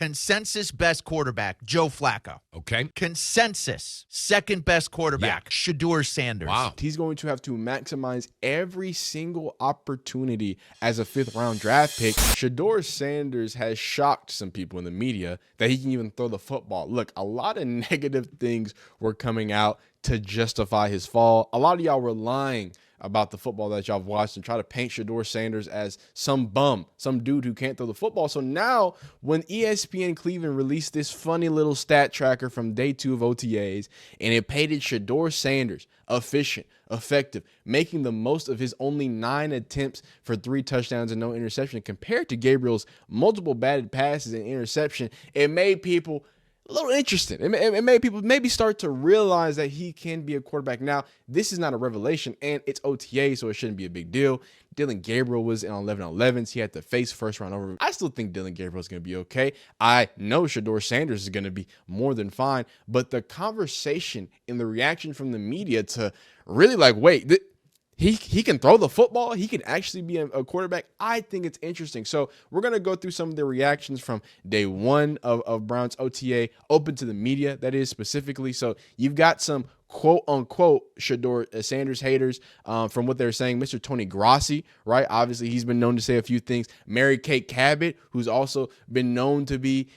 Consensus best quarterback, Joe Flacco. Okay. Consensus second best quarterback, Shedeur Sanders. Wow. He's going to have to maximize every single opportunity as a fifth-round draft pick. Shedeur Sanders has shocked some people in the media that he can even throw the football. Look, a lot of negative things were coming out to justify his fall. A lot of y'all were lying about the football that y'all have watched and try to paint Shedeur Sanders as some bum, some dude who can't throw the football. So now when ESPN Cleveland released this funny little stat tracker from day 2 of OTAs, and it painted Shedeur Sanders efficient, effective, making the most of his only 9 attempts for 3 touchdowns and no interception compared to Gabriel's multiple batted passes and interception, it made people a little interesting. It made people maybe start to realize that he can be a quarterback. Now, this is not a revelation, and it's OTA, so it shouldn't be a big deal. Dylan Gabriel was in 11-on-11s. He had to face first round over. I still think Dylan Gabriel is going to be okay. I know Shedeur Sanders is going to be more than fine, but the conversation and the reaction from the media to really like, wait, he can throw the football. He can actually be a quarterback. I think it's interesting. So we're going to go through some of the reactions from day 1 of Brown's OTA, open to the media, that is specifically. So you've got some quote-unquote Shedeur Sanders haters from what they're saying. Mr. Tony Grossi, right? Obviously, he's been known to say a few things. Mary Kate Cabot, who's also been known to be,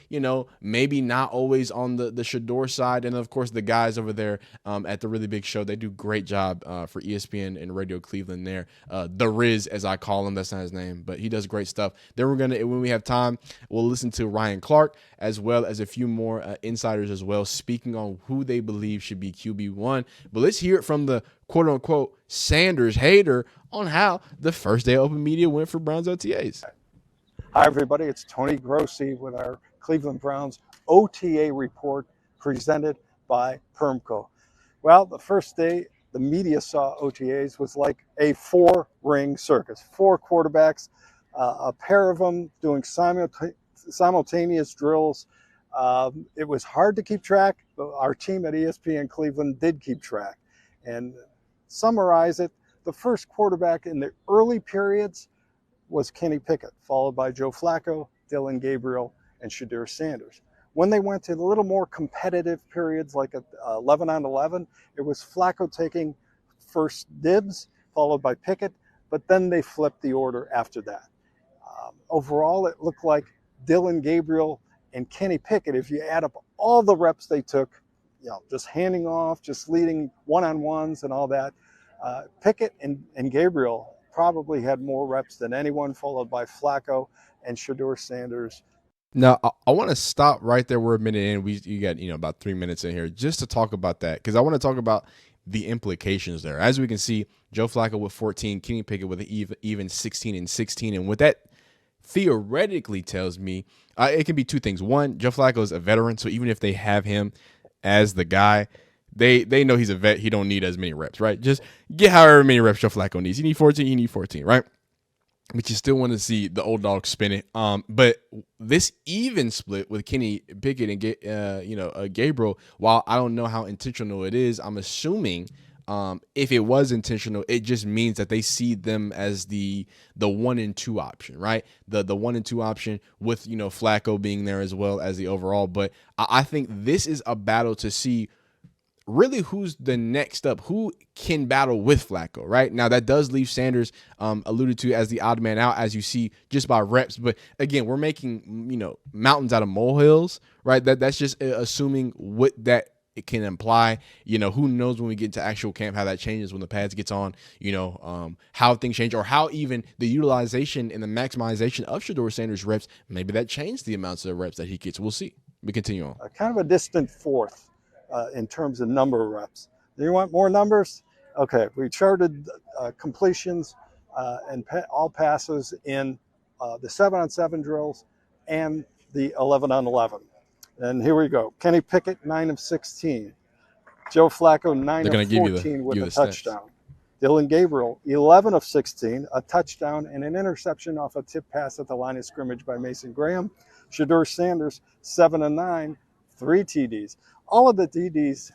maybe not always on the Shedeur side. And, of course, the guys over there at the Really Big Show, they do great job for ESPN and Radio Cleveland there. The Riz, as I call him, that's not his name, but he does great stuff. Then we're going to, when we have time, we'll listen to Ryan Clark as well as a few more insiders as well, speaking on who they believe should be QB1. But let's hear it from the quote-unquote Sanders hater on how the first day open media went for Browns OTAs. Hi, everybody. It's Tony Grossi with our Cleveland Browns OTA report presented by Permco. Well, the first day the media saw OTAs was like a 4-ring circus. 4 quarterbacks, a pair of them doing simultaneous drills. It was hard to keep track, but our team at ESPN Cleveland did keep track. And summarize it, the first quarterback in the early periods was Kenny Pickett, followed by Joe Flacco, Dylan Gabriel, and Shedeur Sanders. When they went to the little more competitive periods, like at 11-on-11, it was Flacco taking first dibs, followed by Pickett, but then they flipped the order after that. Overall, it looked like Dylan Gabriel and Kenny Pickett, if you add up all the reps they took, just handing off, just leading one-on-ones and all that, Pickett and Gabriel probably had more reps than anyone, followed by Flacco and Shedeur Sanders. Now, I want to stop right there. We're a minute in. You got about 3 minutes in here just to talk about that, because I want to talk about the implications there. As we can see, Joe Flacco with 14, Kenny Pickett with an even 16 and 16. And what that theoretically tells me, it can be 2 things. One, Joe Flacco is a veteran, so even if they have him as the guy, they know he's a vet. He don't need as many reps, right? Just get however many reps Joe Flacco needs. He need 14, right? But you still want to see the old dog spin it. But this even split with Kenny Pickett and Gabriel, while I don't know how intentional it is, I'm assuming if it was intentional, it just means that they see them as the 1 and 2 option, right? The 1 and 2 option with Flacco being there as well as the overall. But I think this is a battle to see really who's the next up, who can battle with Flacco, right? Now, that does leave Sanders alluded to as the odd man out, as you see just by reps. But again, we're making, mountains out of molehills, right? That's just assuming what that it can imply. Who knows when we get into actual camp how that changes when the pads gets on, how things change, or how even the utilization and the maximization of Shedeur Sanders reps, maybe that changed the amounts of reps that he gets. We'll see. We continue on. Kind of a distant fourth in terms of number of reps. Do you want more numbers? Okay, we charted completions and all passes in the 7-on-7 drills and the 11-on-11. And here we go. Kenny Pickett, 9 of 16. Joe Flacco, 9 of 14 with a touchdown. Dylan Gabriel, 11 of 16, a touchdown and an interception off a tip pass at the line of scrimmage by Mason Graham. Shedeur Sanders, 7 of 9, 3 TDs. All of the TDs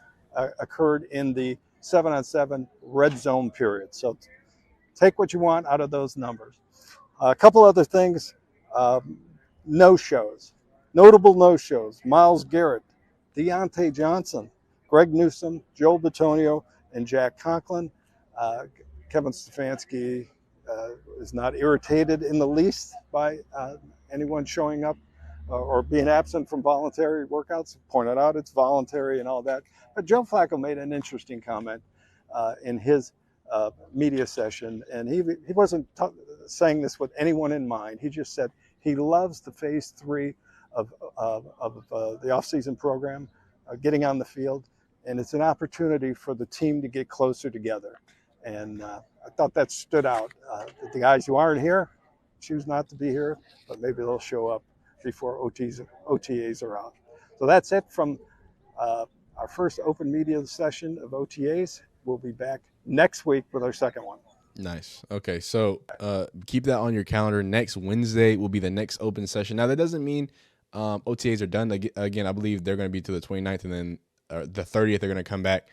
occurred in the 7-on-7 red zone period. So take what you want out of those numbers. A couple other things, no shows. Notable no-shows: Myles Garrett, Deontay Johnson, Greg Newsome, Joe Bitonio, and Jack Conklin. Uh, Kevin Stefanski is not irritated in the least by anyone showing up or being absent from voluntary workouts. Pointed out it's voluntary and all that. But Joe Flacco made an interesting comment in his media session, and he wasn't saying this with anyone in mind. He just said he loves the phase 3 of the offseason program, getting on the field, and it's an opportunity for the team to get closer together. And I thought that stood out. The guys who aren't here choose not to be here, but maybe they'll show up before OTAs are out. So that's it from our first open media session of OTAs. We'll be back next week with our second one. Nice. Okay, so keep that on your calendar. Next Wednesday will be the next open session. Now, that doesn't mean OTAs are done. Again, I believe they're going to be to the 29th, and then the 30th they're going to come back.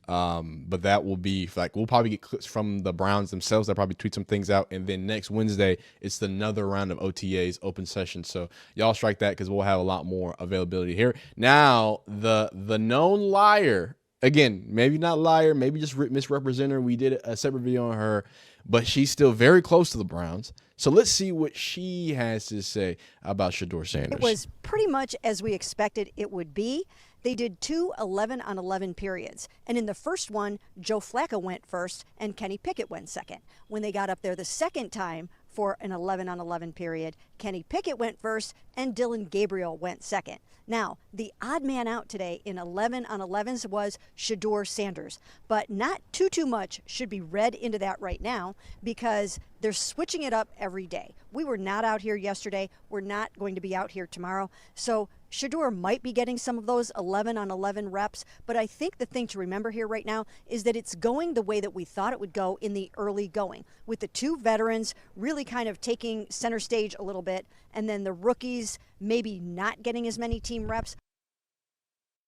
But that will be like, we'll probably get clips from the Browns themselves. They'll probably tweet some things out, and then next Wednesday it's another round of OTAs, open session. So y'all strike that, because we'll have a lot more availability here. Now, the known liar, again, maybe not liar, maybe just misrepresenter. We did a separate video on her, but she's still very close to the Browns. So let's see what she has to say about Shedeur Sanders. It was pretty much as we expected it would be. They did 2 11-on-11 periods. And in the first one, Joe Flacco went first and Kenny Pickett went second. When they got up there the second time for an 11-on-11 period, Kenny Pickett went first and Dylan Gabriel went second. Now, the odd man out today in 11-on-11s was Shedeur Sanders, but not too much should be read into that right now, because they're switching it up every day. We were not out here yesterday. We're not going to be out here tomorrow. So Shedeur might be getting some of those 11-on-11 reps, but I think the thing to remember here right now is that it's going the way that we thought it would go in the early going, with the two veterans really kind of taking center stage a little bit, and then the rookies maybe not getting as many team reps.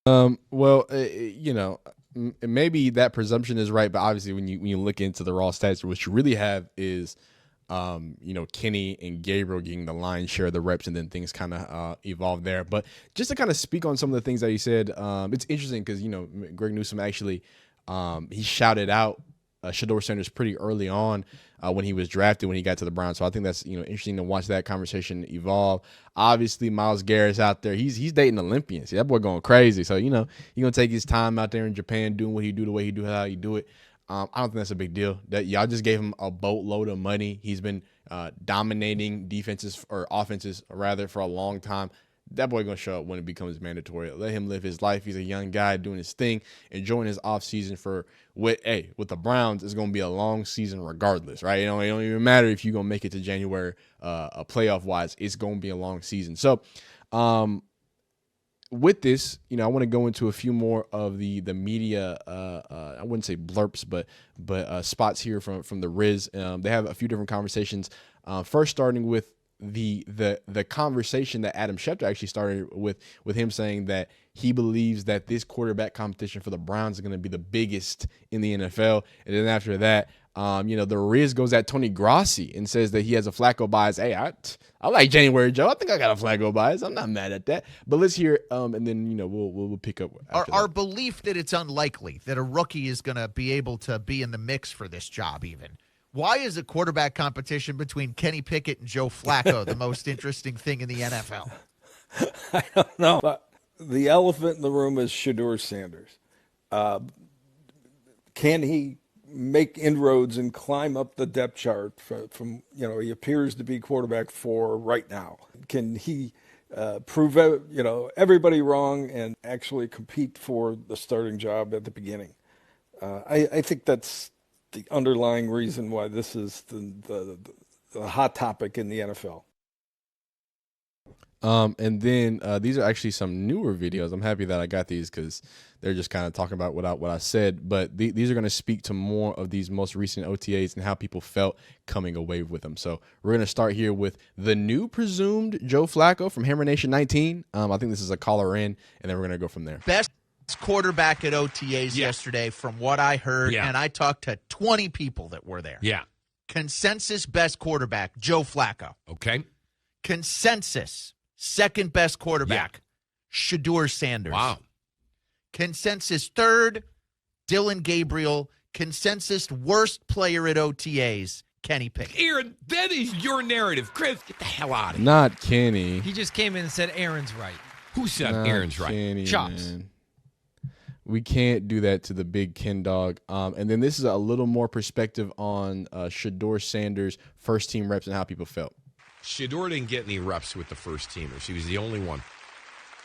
Well, maybe that presumption is right, but obviously when you look into the raw stats, what you really have is Kenny and Gabriel getting the lion's share of the reps, and then things kind of evolve there. But just to kind of speak on some of the things that he said, it's interesting because, Greg Newsome actually, he shouted out Shedeur Sanders pretty early on when he was drafted, when he got to the Browns. So I think that's, interesting to watch that conversation evolve. Obviously, Myles Garrett's out there. He's dating Olympians. That boy going crazy. So, he's going to take his time out there in Japan doing what he do, the way he do, how he do it. I don't think that's a big deal. That y'all just gave him a boatload of money. He's been dominating defenses, or offenses rather, for a long time. That boy gonna show up when it becomes mandatory. Let him live his life. He's a young guy doing his thing, enjoying his off season. With the Browns, it's gonna be a long season regardless, right? It don't even matter if you're gonna make it to January, playoff wise. It's gonna be a long season. So, with this, I want to go into a few more of the media. I wouldn't say blurps, but spots here from the Riz. They have a few different conversations. First, starting with the conversation that Adam Schefter actually started with him saying that he believes that this quarterback competition for the Browns is going to be the biggest in the NFL. And then after that, the Riz goes at Tony Grossi and says that he has a Flacco bias. Hey, I like January Joe. I think I got a Flacco bias. I'm not mad at that. But let's hear it, and then we'll pick up. Our belief that it's unlikely that a rookie is going to be able to be in the mix for this job even. Why is a quarterback competition between Kenny Pickett and Joe Flacco the most interesting thing in the NFL? I don't know. But the elephant in the room is Shedeur Sanders. Can he make inroads and climb up the depth chart from he appears to be quarterback 4 right now? Can he prove everybody wrong and actually compete for the starting job at the beginning? I think that's the underlying reason why this is the hot topic in the NFL. And then these are actually some newer videos. I'm happy that I got these because they're just kind of talking about what I said. But these are going to speak to more of these most recent OTAs and how people felt coming away with them. So we're going to start here with the new presumed Joe Flacco from Hammer Nation 19. I think this is a caller in, and then we're going to go from there. Best quarterback at OTAs yesterday, from what I heard, and I talked to 20 people that were there. Yeah. Consensus best quarterback, Joe Flacco. Okay. Consensus second best quarterback, Shedeur Sanders. Wow. Consensus third, Dylan Gabriel. Consensus worst player at OTAs, Kenny Pickett. Aaron, that is your narrative. Chris, get the hell out of here. Not Kenny. He just came in and said Aaron's right. Who said Not Aaron's right? Kenny, Chops. man. We can't do that to the big Ken dog. And then this is a little more perspective on Shedeur Sanders' first-team reps and how people felt. Shedeur didn't get any reps with the first teamers. He was the only one.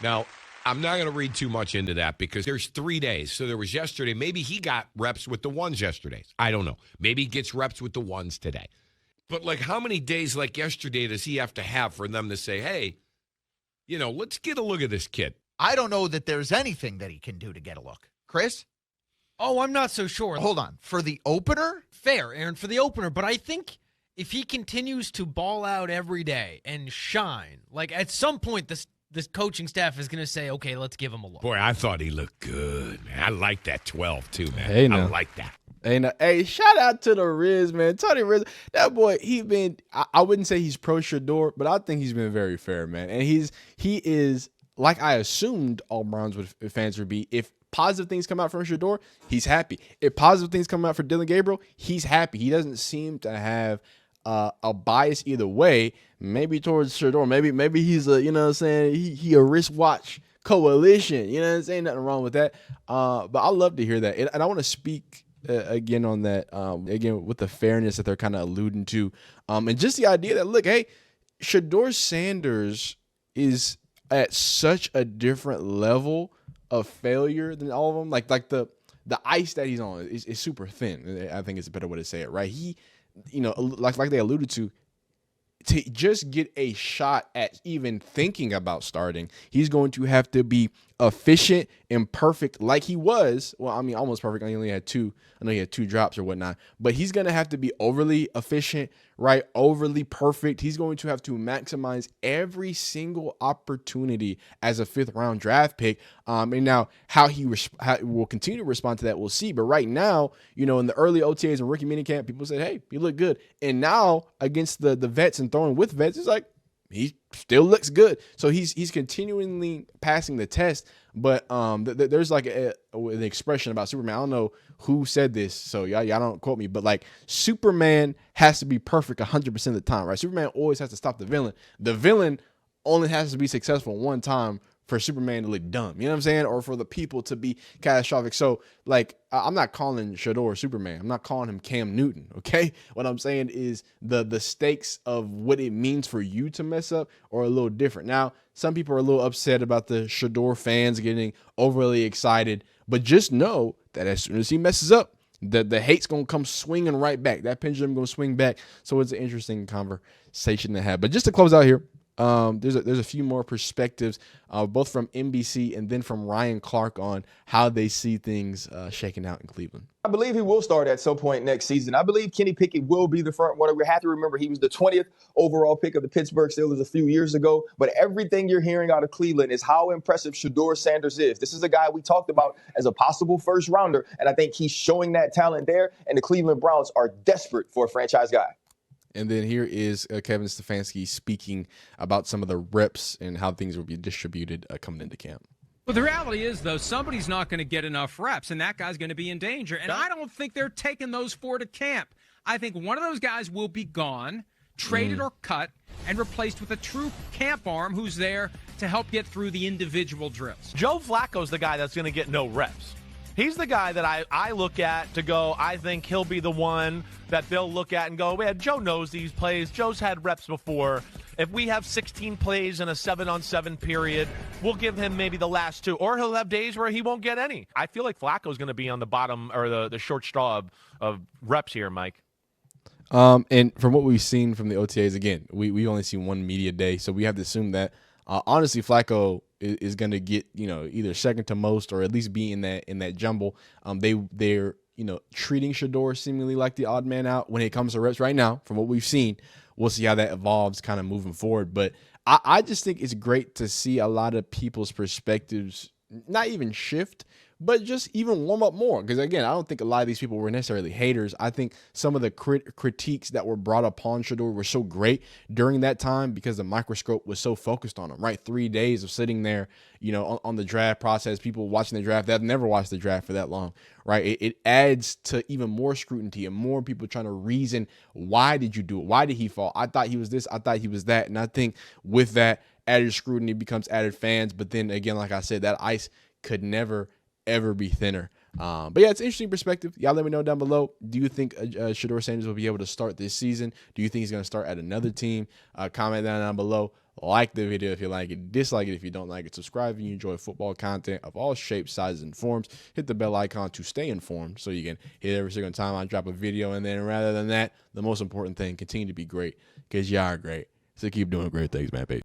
Now, I'm not going to read too much into that because there's 3 days. So there was yesterday. Maybe he got reps with the ones yesterday. I don't know. Maybe he gets reps with the ones today. But, like, how many days like yesterday does he have to have for them to say, hey, let's get a look at this kid? I don't know that there's anything that he can do to get a look. Chris? Oh, I'm not so sure. Hold on. For the opener? Fair, Aaron, for the opener. But I think if he continues to ball out every day and shine, like at some point this coaching staff is going to say, okay, let's give him a look. Boy, I thought he looked good, man. I like that 12, too, man. Hey, now. I like that. Hey, shout out to the Riz, man. Tony Riz, that boy, I wouldn't say he's pro Shedeur, but I think he's been very fair, man. And he is, like I assumed all Browns fans would be. If positive things come out from Shedeur, he's happy. If positive things come out for Dylan Gabriel, he's happy. He doesn't seem to have a bias either way, maybe towards Shedeur. Maybe he's he a wristwatch coalition. You know what I'm saying? Nothing wrong with that. But I love to hear that. And I want to speak again on that, again, with the fairness that they're kind of alluding to. And just the idea that, look, hey, Shedeur Sanders is at such a different level of failure than all of them. Like the ice that he's on is super thin. I think it's a better way to say it, right? He, like they alluded to just get a shot at even thinking about starting, he's going to have to be efficient and perfect like he was. Well, I mean, almost perfect. I only had two. I know he had 2 drops or whatnot, but he's going to have to be overly efficient, right? Overly perfect. He's going to have to maximize every single opportunity as a 5th-round draft pick. And now how he will continue to respond to that, we'll see. But right now, in the early OTAs and rookie minicamp, people said, hey, you look good. And now against the vets and throwing with vets, it's like, he still looks good. So he's continually passing the test. But there's like an expression about Superman. I don't know who said this, so y'all don't quote me. But like Superman has to be perfect 100% of the time, right? Superman always has to stop the villain. The villain only has to be successful one time for Superman to look dumb. You know what I'm saying? Or for the people to be catastrophic. So like I'm not calling Shedeur Superman. I'm not calling him Cam Newton. Okay. What I'm saying is the stakes of what it means for you to mess up are a little different. Now, some people are a little upset about the Shedeur fans getting overly excited, but just know that as soon as he messes up, the hate's going to come swinging right back. That pendulum going to swing back. So it's an interesting conversation to have. But just to close out here, there's a few more perspectives, both from NBC and then from Ryan Clark on how they see things shaking out in Cleveland. I believe he will start at some point next season. I believe Kenny Pickett will be the front runner. We have to remember he was the 20th overall pick of the Pittsburgh Steelers a few years ago. But everything you're hearing out of Cleveland is how impressive Shedeur Sanders is. This is a guy we talked about as a possible first rounder, and I think he's showing that talent there. And the Cleveland Browns are desperate for a franchise guy. And then here is Kevin Stefanski speaking about some of the reps and how things will be distributed coming into camp. Well, the reality is, though, somebody's not going to get enough reps, and that guy's going to be in danger. And I don't think they're taking those 4 to camp. I think one of those guys will be gone, traded or cut, and replaced with a true camp arm who's there to help get through the individual drills. Joe Flacco's the guy that's going to get no reps. He's the guy that I look at to go, I think he'll be the one that they'll look at and go, man, Joe knows these plays. Joe's had reps before. If we have 16 plays in a 7-on-7 period, we'll give him maybe the last 2. Or he'll have days where he won't get any. I feel like Flacco's going to be on the bottom or the short straw of reps here, Mike. And from what we've seen from the OTAs, again, we only see one media day, so we have to assume that honestly Flacco is going to get either second to most or at least be in that jumble. They're treating Shedeur seemingly like the odd man out when it comes to reps right now. From what we've seen, we'll see how that evolves kind of moving forward. But I just think it's great to see a lot of people's perspectives not even shift, but just even warm up more. Because again, I don't think a lot of these people were necessarily haters. I think some of the critiques that were brought upon Shedeur were so great during that time because the microscope was so focused on him, right? 3 days of sitting there, on the draft process, people watching the draft that have never watched the draft for that long, right? It adds to even more scrutiny and more people trying to reason, why did you do it? Why did he fall? I thought he was this. I thought he was that. And I think with that, added scrutiny becomes added fans. But then again, like I said, that ice could never ever be thinner. But yeah, it's an interesting perspective. Y'all let me know down below. Do you think Shedeur Sanders will be able to start this season? Do you think he's going to start at another team? Comment down below. Like the video if you like it. Dislike it if you don't like it. Subscribe if you enjoy football content of all shapes, sizes, and forms. Hit the bell icon to stay informed so you can hit every single time I drop a video. And then rather than that, the most important thing, continue to be great because y'all are great. So keep doing great things, man. Peace.